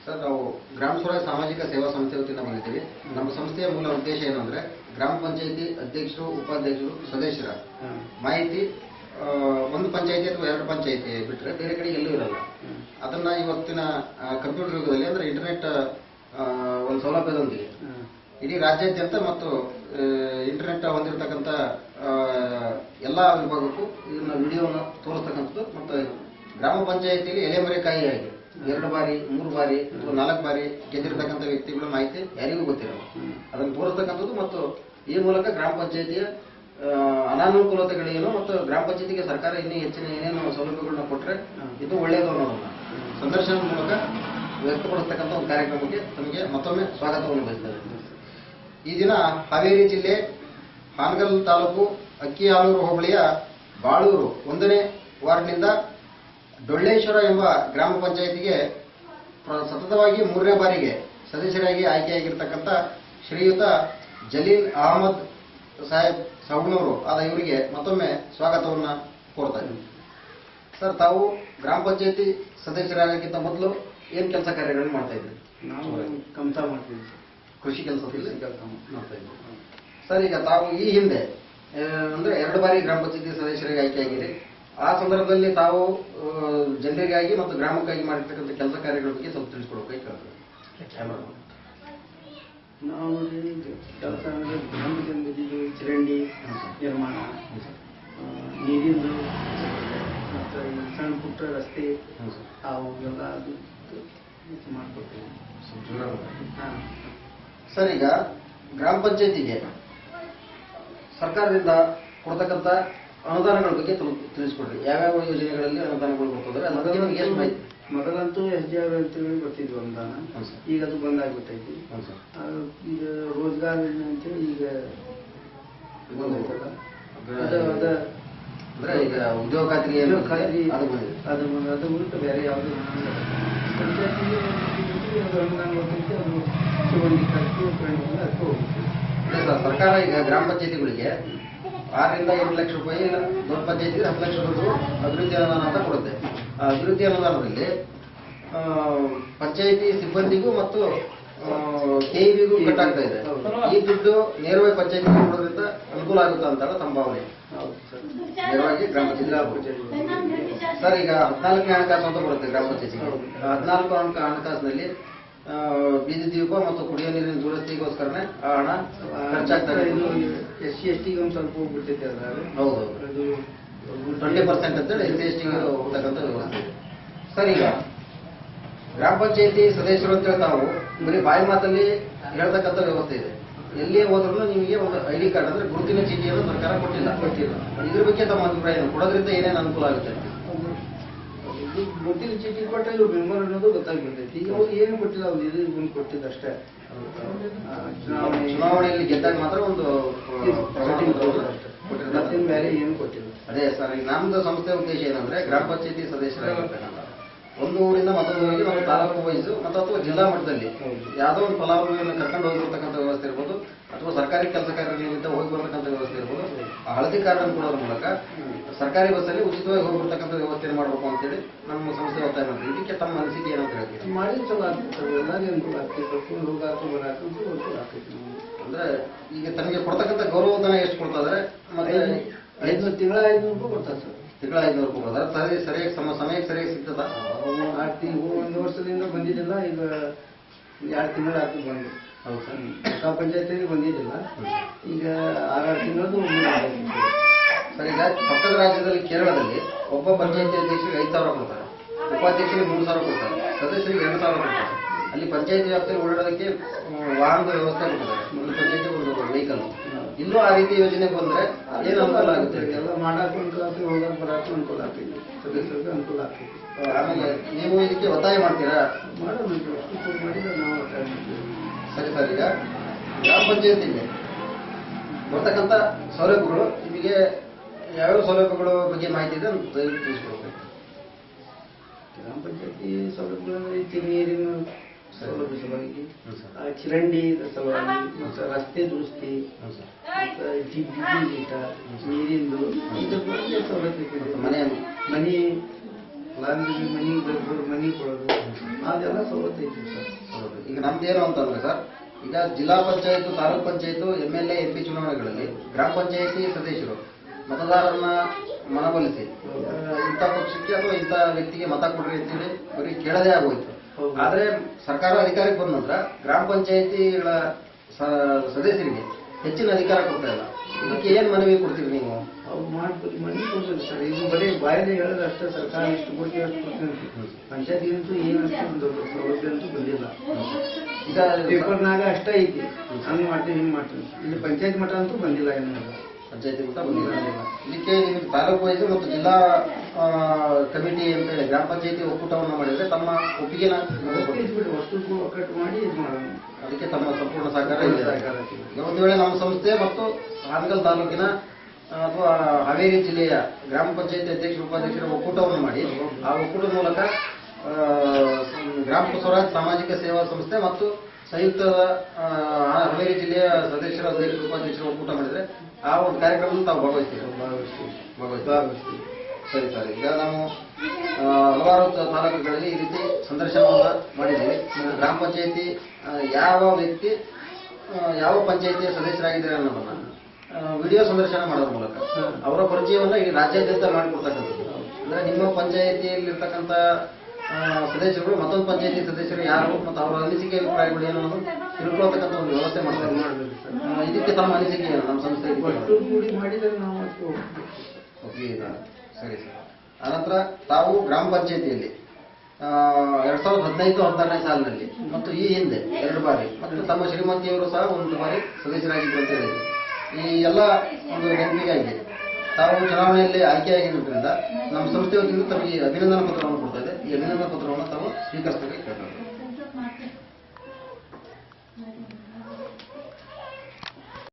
Sir, ನಾವು ಗ್ರಾಮ ಸ್ವರಾಜ್ ಸಾಮಾಜಿಕ ಸೇವಾ ಸಂಸ್ಥೆ ವತಿಯಿಂದ ಬಂದಿದ್ದೀವಿ. ನಮ್ಮ ಸಂಸ್ಥೆಯ ಮೂಲ ಉದ್ದೇಶ ಏನು ಅಂದರೆ ಗ್ರಾಮ ಪಂಚಾಯಿತಿ ಅಧ್ಯಕ್ಷರು, ಉಪಾಧ್ಯಕ್ಷರು, ಸದಸ್ಯರ ಮಾಹಿತಿ ಒಂದು ಪಂಚಾಯಿತಿ ಅಥವಾ ಎರಡು ಪಂಚಾಯಿತಿ ಬಿಟ್ಟರೆ ಬೇರೆ ಕಡೆ ಎಲ್ಲೂ ಇರಲ್ಲ. ಅದನ್ನ ಇವತ್ತಿನ ಕಂಪ್ಯೂಟರ್ ಯುಗದಲ್ಲಿ ಅಂದರೆ ಇಂಟರ್ನೆಟ್ ಒಂದು ಸೌಲಭ್ಯದೊಂದಿಗೆ ಇಡೀ ರಾಜ್ಯಾದ್ಯಂತ ಮತ್ತು ಇಂಟರ್ನೆಟ್ ಹೊಂದಿರತಕ್ಕಂಥ ಎಲ್ಲ ವಿಭಾಗಕ್ಕೂ ಇದನ್ನ ವಿಡಿಯೋನ ತೋರಿಸ್ತಕ್ಕಂಥದ್ದು. ಮತ್ತು ಗ್ರಾಮ ಪಂಚಾಯಿತಿಯಲ್ಲಿ ಎಲೆಮರೆಕಾಯಿಯಾಗಿ 2 ಬಾರಿ 3 ಬಾರಿ ಅಥವಾ 4 ಬಾರಿ ಗೆದ್ದಿರತಕ್ಕಂಥ ವ್ಯಕ್ತಿಗಳ ಮಾಹಿತಿ ಯಾರಿಗೂ ಗೊತ್ತಿರಲ್ಲ. ಅದನ್ನು ತೋರಿಸ್ತಕ್ಕಂಥದ್ದು ಮತ್ತು ಈ ಮೂಲಕ ಗ್ರಾಮ ಪಂಚಾಯಿತಿಯ ಅನಾನುಕೂಲತೆಗಳೇನು ಮತ್ತು ಗ್ರಾಮ ಪಂಚಾಯಿತಿಗೆ ಸರ್ಕಾರ ಇನ್ನೂ ಹೆಚ್ಚಿನ ಏನೇನು ಸೌಲಭ್ಯಗಳನ್ನ ಕೊಟ್ಟರೆ ಇದು ಒಳ್ಳೆಯದು ಅನ್ನೋದನ್ನ ಸಂದರ್ಶನದ ಮೂಲಕ ವ್ಯಕ್ತಪಡಿಸ್ತಕ್ಕಂಥ ಒಂದು ಕಾರ್ಯಕ್ರಮಕ್ಕೆ ತಮಗೆ ಮತ್ತೊಮ್ಮೆ ಸ್ವಾಗತವನ್ನು ಬಯಸ್ತೇವೆ. ಈ ದಿನ ಹಾವೇರಿ ಜಿಲ್ಲೆ ಹಾನಗಲ್ ತಾಲೂಕು ಅಕ್ಕಿಹಾಲೂರು ಹೋಬಳಿಯ ಬಾಳೂರು 1ನೇ ವಾರ್ಡ್ನಿಂದ ಡೊಳ್ಳೇಶ್ವರ ಎಂಬ ಗ್ರಾಮ ಪಂಚಾಯಿತಿಗೆ ಸತತವಾಗಿ 3ನೇ ಬಾರಿಗೆ ಸದಸ್ಯರಾಗಿ ಆಯ್ಕೆಯಾಗಿರ್ತಕ್ಕಂಥ ಶ್ರೀಯುತ ಜಲೀಲ್ ಅಹಮದ್ ಸಾಹೇಬ್ ಸವಣೂರು ಆದ ಇವರಿಗೆ ಮತ್ತೊಮ್ಮೆ ಸ್ವಾಗತವನ್ನು ಕೋರ್ತಾ ಇದ್ದೀನಿ. ಸರ್, ತಾವು ಗ್ರಾಮ ಪಂಚಾಯಿತಿ ಸದಸ್ಯರಾಗಕ್ಕಿಂತ ಮೊದಲು ಏನು ಕೆಲಸ ಕಾರ್ಯಗಳನ್ನು ಮಾಡ್ತಾ ಇದ್ರಿ? ನಾವು ಕಂಸ ಮಾಡ್ತೀವಿ, ಕೃಷಿ ಕೆಲಸದಲ್ಲಿ ಮಾಡ್ತಾ ಇದ್ವಿ. ಸರ್, ಈಗ ತಾವು ಈ ಹಿಂದೆ ಅಂದ್ರೆ 2 ಬಾರಿ ಗ್ರಾಮ ಪಂಚಾಯಿತಿ ಸದಸ್ಯರಿಗೆ ಆಯ್ಕೆಯಾಗಿರಿ. ಆ ಸಂದರ್ಭದಲ್ಲಿ ತಾವು ಜನರಿಗಾಗಿ ಮತ್ತು ಗ್ರಾಮಕ್ಕಾಗಿ ಮಾಡಿರ್ತಕ್ಕಂಥ ಕೆಲಸ ಕಾರ್ಯಗಳ ಬಗ್ಗೆ ಸ್ವಲ್ಪ ತಿಳಿಸ್ಕೊಡ್ಬೇಕಾಗಿ ಕೇಳ್ತಾರೆ. ನಾವು ಕೆಲಸ ಅಂದರೆ ಗ್ರಾಮ ಪಂಚಾಯತಿಗೆ ಚರಂಡಿ ನಿರ್ಮಾಣ, ನೀರಿಂದು ಮತ್ತು ಸಣ್ಣ ಪುಟ್ಟ ರಸ್ತೆ ಅವೆಲ್ಲ ಮಾಡಿಕೊಡ್ತೀವಿ. ಸರ್, ಈಗ ಗ್ರಾಮ ಪಂಚಾಯತಿಗೆ ಸರ್ಕಾರದಿಂದ ಕೊಡ್ತಕ್ಕಂಥ ಅನುದಾನಗಳ ಬಗ್ಗೆ ತಿಳಿಸ್ಕೊಡ್ರಿ. ಯಾವ್ಯಾವ ಯೋಜನೆಗಳಲ್ಲಿ ಅನುದಾನಗಳು ಬರ್ತದೆ? ಮೊದಲಂತೂ SDR ಅಂತೇಳಿ ಬರ್ತಿದ್ವು ಅನುದಾನ, ಈಗ ಅದು ಬಂದ್ ಆಗ್ಬಿಟ್ಟೈತಿ. ಈಗ ರೋಜ್ಗಾರ್ ಅಂತೇಳಿ ಈಗ ಅಂದ್ರೆ ಈಗ ಉದ್ಯೋಗ ಖಾತ್ರಿ ಅದು ಬಿಟ್ಟು ಬೇರೆ ಯಾವುದು ಪಂಚಾಯತಿಗೆ ಅನುದಾನ ಬರ್ತೈತಿ. ಅದು ಸಿಬ್ಬಂದಿ ಖರ್ಚು ಅದಕ್ಕೆ ಹೋಗುತ್ತೆ. ಸರ್ಕಾರ ಈಗ ಗ್ರಾಮ ಪಂಚಾಯತಿಗಳಿಗೆ 6 ರಿಂದ 8 ಲಕ್ಷ ರೂಪಾಯಿ, ದೊಡ್ಡ ಪಂಚಾಯತಿಗೆ 10 ಲಕ್ಷ ರೂಪಾಯಿ ಅಭಿವೃದ್ಧಿ ಅನುದಾನ ಅಂತ ಕೊಡುತ್ತೆ. ಆ ಅಭಿವೃದ್ಧಿ ಅನುದಾನದಲ್ಲಿ ಪಂಚಾಯತಿ ಸಿಬ್ಬಂದಿಗೂ ಮತ್ತು KEBಗೂ ಕಟ್ಟಾಗ್ತಾ ಇದೆ. ಈ ದುಡ್ಡು ನೇರವಾಗಿ ಪಂಚಾಯತಿಗೆ ಕೊಡೋದ್ರಿಂದ ಅನುಕೂಲ ಆಗುತ್ತೆ ಅಂತ ತಮ್ಮ ಭಾವನೆ? ನೇರವಾಗಿ ಗ್ರಾಮ ಪಂಚಾಯತಿ. ಸರ್, ಈಗ 14ನೇ ಹಣಕಾಸು ಅಂತ ಬರುತ್ತೆ ಗ್ರಾಮ ಪಂಚಾಯತಿಗೆ. 14 ಹಣಕಾಸಿನಲ್ಲಿ ಬೀದಿ ದೀಪ ಮತ್ತು ಕುಡಿಯೋ ನೀರಿನ ದುರಸ್ತಿಗೋಸ್ಕರನೇ ಆ ಹಣ ಖರ್ಚಾಗ್ತದೆ. SC ST ಒಂದು ಸ್ವಲ್ಪ ಹೋಗ್ಬಿಡ್ತೈತೆ. ಅದ್ರಾಗ ಹೌದು, ಅದು 20% ಅಂತೇಳಿ SC ST ಹೋಗ್ತಕ್ಕಂಥ ವ್ಯವಸ್ಥೆ. ಸರ್, ಈಗ ಗ್ರಾಮ ಪಂಚಾಯತಿ ಸದಸ್ಯರು ಅಂತೇಳಿ ತಾವು ಬರೀ ಬಾಯಿ ಮಾತಲ್ಲಿ ಹೇಳ್ತಕ್ಕಂಥ ವ್ಯವಸ್ಥೆ ಇದೆ. ಎಲ್ಲಿಯೇ ಹೋದ್ರೂ ನಿಮಗೆ ಒಂದು ID ಕಾರ್ಡ್ ಅಂದ್ರೆ ಗುರುತಿನ ಚೀಟಿಯನ್ನು ಸರ್ಕಾರ ಕೊಟ್ಟಿಲ್ಲ. ಇದ್ರ ಬಗ್ಗೆ ತಮ್ಮ ಅಭಿಪ್ರಾಯ ಕೊಡೋದ್ರಿಂದ ಏನೇನು ಅನುಕೂಲ ಆಗುತ್ತೆ? ಗುರುತಿನ ಚೀಟಿ ಕೊಟ್ಟರೆ ಇವ್ರು ಮೆಂಬರ್ ಅನ್ನೋದು ಗೊತ್ತಾಗ್ಬಿಡ್ತೈತಿ. ಈಗ ಅವ್ರು ಏನು ಕೊಟ್ಟಿಲ್ಲ, ಅವ್ರು ಇದು ಬಂದು ಕೊಟ್ಟಿದ್ದಷ್ಟೇ. ಚುನಾವಣೆಯಲ್ಲಿ ಗೆದ್ದಾಗ ಮಾತ್ರ ಒಂದು ಬೇರೆ ಏನು ಕೊಟ್ಟಿಲ್ಲ. ಅದೇ ಸರ್, ಈಗ ನಮ್ದು ಸಂಸ್ಥೆ ಉದ್ದೇಶ ಏನಂದ್ರೆ ಗ್ರಾಮ ಪಂಚಾಯತಿ ಸದಸ್ಯರಾಗಿರ್ತಕ್ಕಂಥ ಒಂದು ಊರಿಂದ ಮತ್ತೊಂದು ಊರಿಗೆ ಒಂದು ತಾಲೂಕು ವೈಸು ಅಥವಾ ಜಿಲ್ಲಾ ಮಟ್ಟದಲ್ಲಿ ಯಾವುದೋ ಒಂದು ಫಲಾನುಭವಿಯನ್ನು ಕರ್ಕೊಂಡು ಹೋಗಿರ್ತಕ್ಕಂಥ ವ್ಯವಸ್ಥೆ ಇರ್ಬೋದು, ಅಥವಾ ಸರ್ಕಾರಿ ಕೆಲಸ ಕಾರ್ಯಗಳಿಂದ ಹೋಗಿ ಬರ್ತಕ್ಕಂಥ ವ್ಯವಸ್ಥೆ ಇರ್ಬೋದು. ಆ ಹಳದಿ ಕಾರ್ಡ್ ಕೊಡೋದ್ರ ಮೂಲಕ ಸರ್ಕಾರಿ ಬಸ್ಸಲ್ಲಿ ಉಚಿತವಾಗಿ ಹೋಗಿರ್ತಕ್ಕಂಥ ವ್ಯವಸ್ಥೆ ಮಾಡಬೇಕು ಅಂತೇಳಿ ನಮ್ಮ ಸಂಸ್ಥೆ ಒತ್ತಾಯ ಮಾಡ್ತೀವಿ. ಇದಕ್ಕೆ ತಮ್ಮ ಅನಿಸಿಕೆ ಏನಂತ ಹೇಳ್ತೀವಿ? ಮಾಡಿ ಚಲೋ ಆಗ್ತದೆ, ಎಲ್ಲರಿಗೂ ಅನುಕೂಲ ಆಗ್ತೈತೆ. ಹೋಗಾಕು ಬರಾಕು ಅನುಕೂಲ ಆಗ್ತೈತಿ. ಅಂದ್ರೆ ಈಗ ತಮಗೆ ಕೊಡ್ತಕ್ಕಂಥ ಗೌರವಧನ ಎಷ್ಟು ಕೊಡ್ತಾದ್ರೆ? ಮತ್ತೆ 5 ತಿಂಗಳ 500 ರೂಪಾಯಿ ಕೊಡ್ತಾರೆ ಸರ್. ತಿಂಗಳ 500 ರೂಪಾಯಿ ಕೊಡ್ತಾರೆ. ಸರಿಯಾಗಿ ಸಮಯಕ್ಕೆ ಸರಿಯಾಗಿ ಸಿಗ್ತದ? 1 ವರ್ಷದಿಂದ ಬಂದಿದ್ದಿಲ್ಲ, ಈಗ 2 ತಿಂಗಳ ಆಯ್ತು ಬಂದು. ಹೌದು ಸರ್. ಗ್ರಾಮ ಪಂಚಾಯತಿಗೆ ಬಂದಿದ್ದಿಲ್ಲ, ಈಗ 6 ತಿಂಗಳದ್ದು ಸರ್, ಈಗ ಪಕ್ಕದ ರಾಜ್ಯದಲ್ಲಿ ಕೇರಳದಲ್ಲಿ ಒಬ್ಬ ಪಂಚಾಯತಿ ಅಧ್ಯಕ್ಷರಿಗೆ 5,000 ಕೊಡ್ತಾರೆ, ಉಪಾಧ್ಯಕ್ಷರಿಗೆ 3,000 ಕೊಡ್ತಾರೆ, ಸದಸ್ಯರಿಗೆ 2,000 ಕೊಡ್ತಾರೆ. ಅಲ್ಲಿ ಪಂಚಾಯತಿ ವ್ಯಾಪ್ತಿಯಲ್ಲಿ ಓಡಾಡೋದಕ್ಕೆ ವಾಹನದ ವ್ಯವಸ್ಥೆ ಕೊಡ್ತಾರೆ, ಒಂದು ಪಂಚಾಯತಿ ಒಂದು ವೆಹಿಕಲ್. ಇಲ್ಲೂ ಆ ರೀತಿ ಯೋಜನೆ ಬಂದ್ರೆ ಏನು ಅನುಕೂಲ ಆಗುತ್ತೆ? ಎಲ್ಲ ಮಾಡಕ್ಕೆ ಅನುಕೂಲ ಆಗ್ತದೆ, ಹೋಗಕ್ಕೆ ಬರಕ್ಕೆ ಅನುಕೂಲ ಆಗ್ತೈತಿ, ಸದಸ್ಯರಿಗೆ ಅನುಕೂಲ ಆಗ್ತೈತಿ. ಆಮೇಲೆ ನೀವು ಇದಕ್ಕೆ ಒತ್ತಾಯ ಮಾಡ್ತೀರಾ? ಮಾಡೋದು ಮಾಡಿದ್ರೆ ನಾವು ಒತ್ತಾಯ ಮಾಡ್ತೀವಿ. ಸರಿ ಸರ್, ಈಗ ಗ್ರಾಮ ಪಂಚಾಯತಿಗೆ ಬರ್ತಕ್ಕಂಥ ಸೌಲಭ್ಯಗಳು ನಿಮಗೆ ಯಾವ್ಯಾವ ಸೌಲಭ್ಯಗಳ ಬಗ್ಗೆ ಮಾಹಿತಿ ಇದೆ ಅಂತ ದಯವಿಟ್ಟು ತಿಳಿಸ್ಕೊಡ್ಬೇಕು. ಗ್ರಾಮ ಪಂಚಾಯತಿ ಸೌಲಭ್ಯಗಳು ನೀರಿನ ಸೌಲಭ್ಯ ಸಲುವಾಗಿ, ಚರಂಡಿ ಸಲುವಾಗಿ, ಮತ್ತು ರಸ್ತೆ ದುರಸ್ತಿ, ನೀರಿಂದು ಸೌಲಭ್ಯ, ಮನೆ ಲಾಂಡ್ರಿ ಮನೆಗೆ ಬರ್ಬೋದು, ಮನೆಗೆ ಕೊಡೋದು ಅದೆಲ್ಲ ಸವಲತ್ತು ಐತಿ ಸರ್. ಹೌದು. ಈಗ ನಮ್ದೇನು ಅಂತಂದ್ರೆ ಸರ್, ಈಗ ಜಿಲ್ಲಾ ಪಂಚಾಯತ್, ತಾಲೂಕ್ ಪಂಚಾಯತ್, MLA, MP ಚುನಾವಣೆಗಳಲ್ಲಿ ಗ್ರಾಮ ಪಂಚಾಯತಿ ಸದಸ್ಯರು ಮತದಾರರನ್ನ ಮನವೊಲಿಸಿ ಇಂಥ ಪಕ್ಷಕ್ಕೆ ಅಥವಾ ಇಂಥ ವ್ಯಕ್ತಿಗೆ ಮತ ಕೊಡ್ರಿ ಅಂತೇಳಿ ಬರೀ ಕೇಳದೇ ಆಗೋಯ್ತು. ಆದ್ರೆ ಸರ್ಕಾರ ಅಧಿಕಾರಕ್ಕೆ ಬಂದ ನಂತರ ಗ್ರಾಮ ಪಂಚಾಯತಿಗಳ ಸದಸ್ಯರಿಗೆ ಹೆಚ್ಚಿನ ಅಧಿಕಾರ ಕೊಡ್ತಾ ಇಲ್ಲ. ಇದಕ್ಕೆ ಏನ್ ಮನವಿ ಕೊಡ್ತೀರಿ ನೀವು? ಅವ್ರು ಮಾಡ್ಬೋದು, ಮನೆ ಕೊಡ್ಬೇಕು ಸರ್. ಇದು ಬರೀ ಬಾಯಲ್ಲಿ ಹೇಳೋದು ಅಷ್ಟೇ, ಸರ್ಕಾರ ಇಷ್ಟು ಕೊಡ್ತೀವಿ ಅಷ್ಟು ಕೊಡ್ತೀವಿ. ಪಂಚಾಯತಿಗಂತೂ ಏನಂತೂ ಒಂದು ಸೌಲಭ್ಯ ಅಂತೂ ಬಂದಿಲ್ಲ. ಈಗ ಪೇಪರ್ನಾಗ ಅಷ್ಟೇ ಐತಿ, ಹಂಗೆ ಮಾಡ್ತೀವಿ ಹಿಂಗೆ ಮಾಡ್ತೀವಿ. ಇಲ್ಲಿ ಪಂಚಾಯತ್ ಮಟ್ಟ ಅಂತೂ ಬಂದಿಲ್ಲ. ಏನು ಪಂಚಾಯತಿ ಮಟ್ಟ ಬಂದಿಲ್ಲ. ಇದಕ್ಕೆ ನಿಮಗೆ ತಾಲೂಕು ವೈಸ್ ಮತ್ತು ಜಿಲ್ಲಾ ಕಮಿಟಿ ಅಂತ ಹೇಳಿ ಗ್ರಾಮ ಪಂಚಾಯತಿ ಒಕ್ಕೂಟವನ್ನು ಮಾಡಿದ್ರೆ ತಮ್ಮ ಒಪ್ಪಿಗೆನ ವಸ್ತುಗೂ ಒಕ್ಕಟ್ಟು ಮಾಡಿ ಇದು ಮಾಡೋಣ. ಅದಕ್ಕೆ ತಮ್ಮ ಸಂಪೂರ್ಣ ಸಹಕಾರ ಇದೆ. ಒಂದು ವೇಳೆ ನಮ್ಮ ಸಂಸ್ಥೆ ಮತ್ತು ಹಾನಗಲ್ ತಾಲೂಕಿನ ಅಥವಾ ಹಾವೇರಿ ಜಿಲ್ಲೆಯ ಗ್ರಾಮ ಪಂಚಾಯತಿ ಅಧ್ಯಕ್ಷರು, ಉಪಾಧ್ಯಕ್ಷರ ಒಕ್ಕೂಟವನ್ನು ಮಾಡಿ ಆ ಒಕ್ಕೂಟದ ಮೂಲಕ ಗ್ರಾಮ ಸ್ವರಾಜ್ ಸಾಮಾಜಿಕ ಸೇವಾ ಸಂಸ್ಥೆ ಮತ್ತು ಸಂಯುಕ್ತ ಹಾವೇರಿ ಜಿಲ್ಲೆಯ ಸದಸ್ಯರ, ಅಧ್ಯಕ್ಷರು, ಉಪಾಧ್ಯಕ್ಷರು ಒಕ್ಕೂಟ ಮಾಡಿದ್ರೆ ಆ ಒಂದು ಕಾರ್ಯಕ್ರಮದಲ್ಲಿ ತಾವು ಭಾಗವಹಿಸ್ತೀವಿ. ಸರಿ ಸರ್. ಈಗ ನಾವು ಹಲವಾರು ತಾಲೂಕುಗಳಲ್ಲಿ ಈ ರೀತಿ ಸಂದರ್ಶನವನ್ನು ಮಾಡಿದ್ದೀವಿ. ಗ್ರಾಮ ಪಂಚಾಯತಿ ಯಾವ ವ್ಯಕ್ತಿ ಯಾವ ಪಂಚಾಯತಿಯ ಸದಸ್ಯರಾಗಿದ್ದಾರೆ ಅನ್ನೋದನ್ನ ವಿಡಿಯೋ ಸಂದರ್ಶನ ಮಾಡೋದ್ರ ಮೂಲಕ ಅವರ ಪರಿಚಯವನ್ನ ಈ ರಾಜ್ಯಾದ್ಯಂತ ಮಾಡಿಕೊಡ್ತಕ್ಕಂಥದ್ದು. ಅಂದ್ರೆ ನಿಮ್ಮ ಪಂಚಾಯತಿಯಲ್ಲಿರ್ತಕ್ಕಂಥ ಸದಸ್ಯರುಗಳು ಮತ್ತೊಂದು ಪಂಚಾಯತಿ ಸದಸ್ಯರು ಯಾರು ಮತ್ತು ಅವರ ಅನಿಸಿಕೆ ಅಭಿಪ್ರಾಯಗಳು ಏನು ಅನ್ನೋದು ತಿಳ್ಕೊಳ್ತಕ್ಕಂಥ ಒಂದು ವ್ಯವಸ್ಥೆ ಮಾಡ್ತಾರೆ. ಇದಕ್ಕೆ ತಮ್ಮ ಅನಿಸಿಕೆ ಏನು? ನಮ್ಮ ಸಂಸ್ಥೆ ಮಾಡಿದರೆ ನಾವು ಓಕೆ ಸರಿ ಸರ್. ಆನಂತರ ತಾವು ಗ್ರಾಮ ಪಂಚಾಯತಿಯಲ್ಲಿ 2015-16ನೇ ಸಾಲಿನಲ್ಲಿ ಮತ್ತು ಈ ಹಿಂದೆ 2 ಬಾರಿ ಮತ್ತು ತಮ್ಮ ಶ್ರೀಮಂತಿಯವರು ಸಹ 1 ಬಾರಿ ಸದಸ್ಯರಾಗಿದ್ರು ಅಂತ ಹೇಳಿದ್ರು. ಈ ಎಲ್ಲ ಒಂದು ನೆನಪಿಗಾಗಿ ತಾವು ಚುನಾವಣೆಯಲ್ಲಿ ಆಯ್ಕೆಯಾಗಿರೋದ್ರಿಂದ ನಮ್ಮ ಸಂಸ್ಥೆ ವತಿಯಿಂದ ತಮಗೆ ಅಭಿನಂದನಾ ಪತ್ರವನ್ನು ಕೊಡ್ತಾ ಇದೆ. ಈ ಅಭಿನಂದನಾ ಪತ್ರವನ್ನು ತಾವು ಸ್ವೀಕರಿಸಬೇಕು.